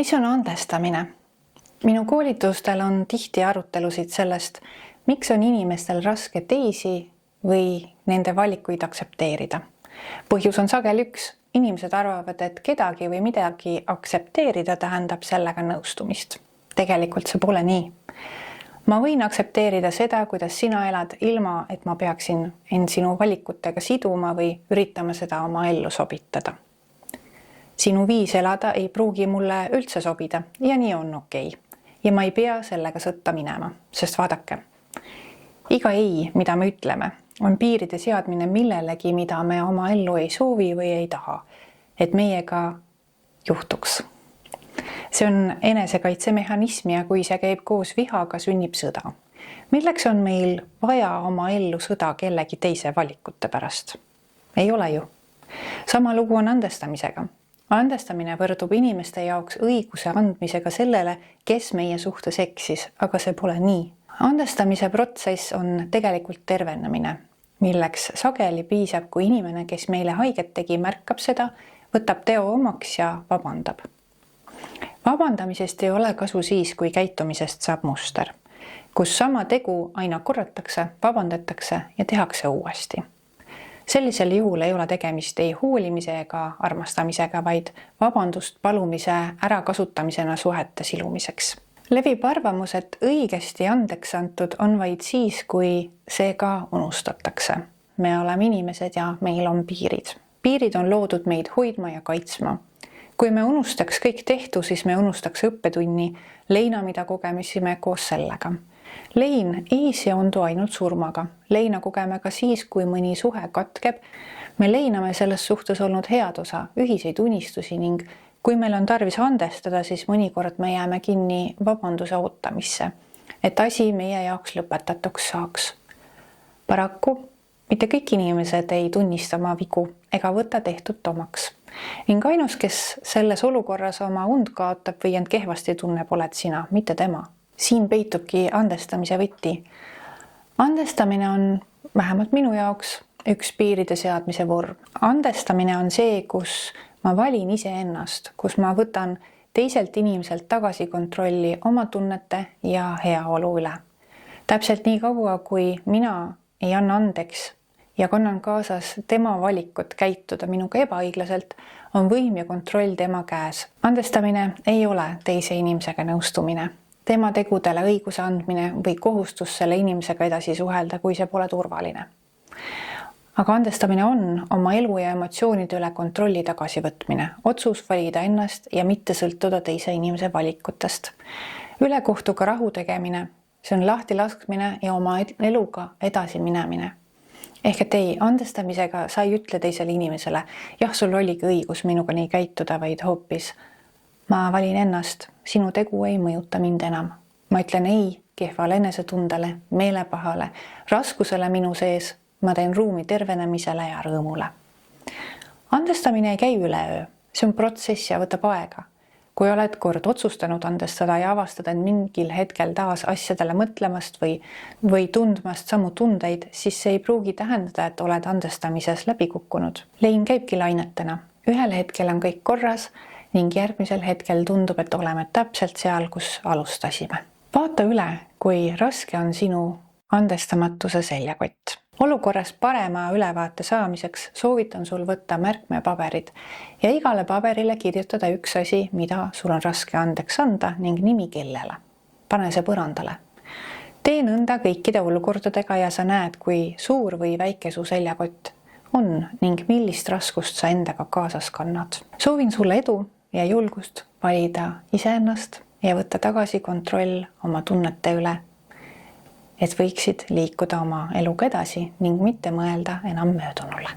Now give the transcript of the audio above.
Mis on andestamine? Minu koolitustel on tihti arutelusid sellest, miks on inimestel raske teisi või nende valikuid aktsepteerida. Põhjus on sageli üks. Inimesed arvavad, et kedagi või midagi aktsepteerida tähendab sellega nõustumist. Tegelikult see pole nii. Ma võin aktsepteerida seda, kuidas sina elad, ilma et ma peaksin end sinu valikutega siduma või üritama seda oma ellu sobitada. Sinu viis elada ei pruugi mulle üldse sobida ja nii on okei. Ja ma ei pea sellega sõtta minema, sest vaadake. Iga ei, mida me ütleme, on piiride seadmine millelegi, mida me oma ellu ei soovi või ei taha, et meiega juhtuks. See on enesekaitsemehhanism ja kui see käib koos vihaga, sünnib sõda. Milleks on meil vaja oma ellu sõda kellegi teise valikute pärast? Ei ole ju. Sama lugu on andestamisega. Andestamine võrdub inimeste jaoks õiguse andmisega sellele, kes meie suhtes eksis, aga see pole nii. Andestamise protsess on tegelikult tervenemine, milleks sageli piisab, kui inimene, kes meile haiget tegi, märkab seda, võtab teo omaks ja vabandab. Vabandamisest ei ole kasu siis, kui käitumisest saab muster, kus sama tegu aina korratakse, vabandatakse ja tehakse uuesti. Sellisel juhul ei ole tegemist ei hoolimise ega armastamisega, vaid vabandust palumise ärakasutamisena suhete silumiseks. Levib arvamus, et õigesti andeks antud on vaid siis, kui see ka unustatakse. Me oleme inimesed ja meil on piirid. Piirid on loodud meid hoidma ja kaitsma. Kui me unustaks kõik tehtu, siis me unustaks õppetunni, leina, mida kogemisime koos sellega. Lein ei seondu ainult surmaga. Leina kogeme ka siis, kui mõni suhe katkeb. Me leiname selles suhtes olnud head osa, ühiseid unistusi ning kui meil on tarvis andestada, siis mõnikord me jääme kinni vabanduse ootamisse, et asi meie jaoks lõpetatuks saaks. Paraku mitte kõik inimesed ei tunnista oma vigu ega võta tehtut omaks. Ning ainus, kes selles olukorras oma und kaotab või end kehvasti tunneb, oled sina, mitte tema. Siin peitubki andestamise võti. Andestamine on vähemalt minu jaoks üks piiride seadmise vorm. Andestamine on see, kus ma valin iseennast, kus ma võtan teiselt inimeselt tagasi kontrolli oma tunnete ja heaolu üle. Täpselt nii kaua, kui mina ei anna andeks ja kannan kaasas tema valikut käituda minuga ebaõiglaselt, on võim ja kontroll tema käes. Andestamine ei ole teise inimesega nõustumine. Tema tegudele õiguse andmine või kohustus selle inimesega edasi suhelda, kui see pole turvaline. Aga andestamine on oma elu ja emotsioonide üle kontrolli tagasivõtmine, otsus valida ennast ja mitte sõltuda teise inimese valikutest. Ülekohtuga rahu tegemine, see on lahti laskmine ja oma eluga edasi minemine. Ehk et ei, andestamisega sa ei ütle teisele inimesele, jah, sul oligi õigus minuga nii käituda, vaid hoopis ma valin ennast, sinu tegu ei mõjuta mind enam. Ma ütlen ei kehvale enesetundele, meelepahale, raskusele minu sees. Ma teen ruumi tervenemisele ja rõõmule. Andestamine ei käi üleöö. See on protsess ja võtab aega. Kui oled kord otsustanud andestada ja avastada end mingil hetkel taas asjadele mõtlemast või tundmast samu tundeid, siis see ei pruugi tähendada, et oled andestamises läbi kukkunud. Lein käibki lainetena. Ühel hetkel on kõik korras ning järgmisel hetkel tundub, et oleme täpselt seal, kus alustasime. Vaata üle, kui raske on sinu andestamatuse seljakott. Olukorrast parema ülevaate saamiseks soovitan sul võtta märkmepaberid ja igale paberile kirjutada üks asi, mida sul on raske andeks anda ning nimi kellele. Pane see põrandale. Tee nõnda kõikide olukordadega ja sa näed, kui suur või väike su seljakott on ning millist raskust sa endaga kaasas kannad. Soovin sulle edu ja julgust valida iseennast ja võtta tagasi kontroll oma tunnete üle, et võiksid liikuda oma eluga edasi ning mitte mõelda enam möödunule.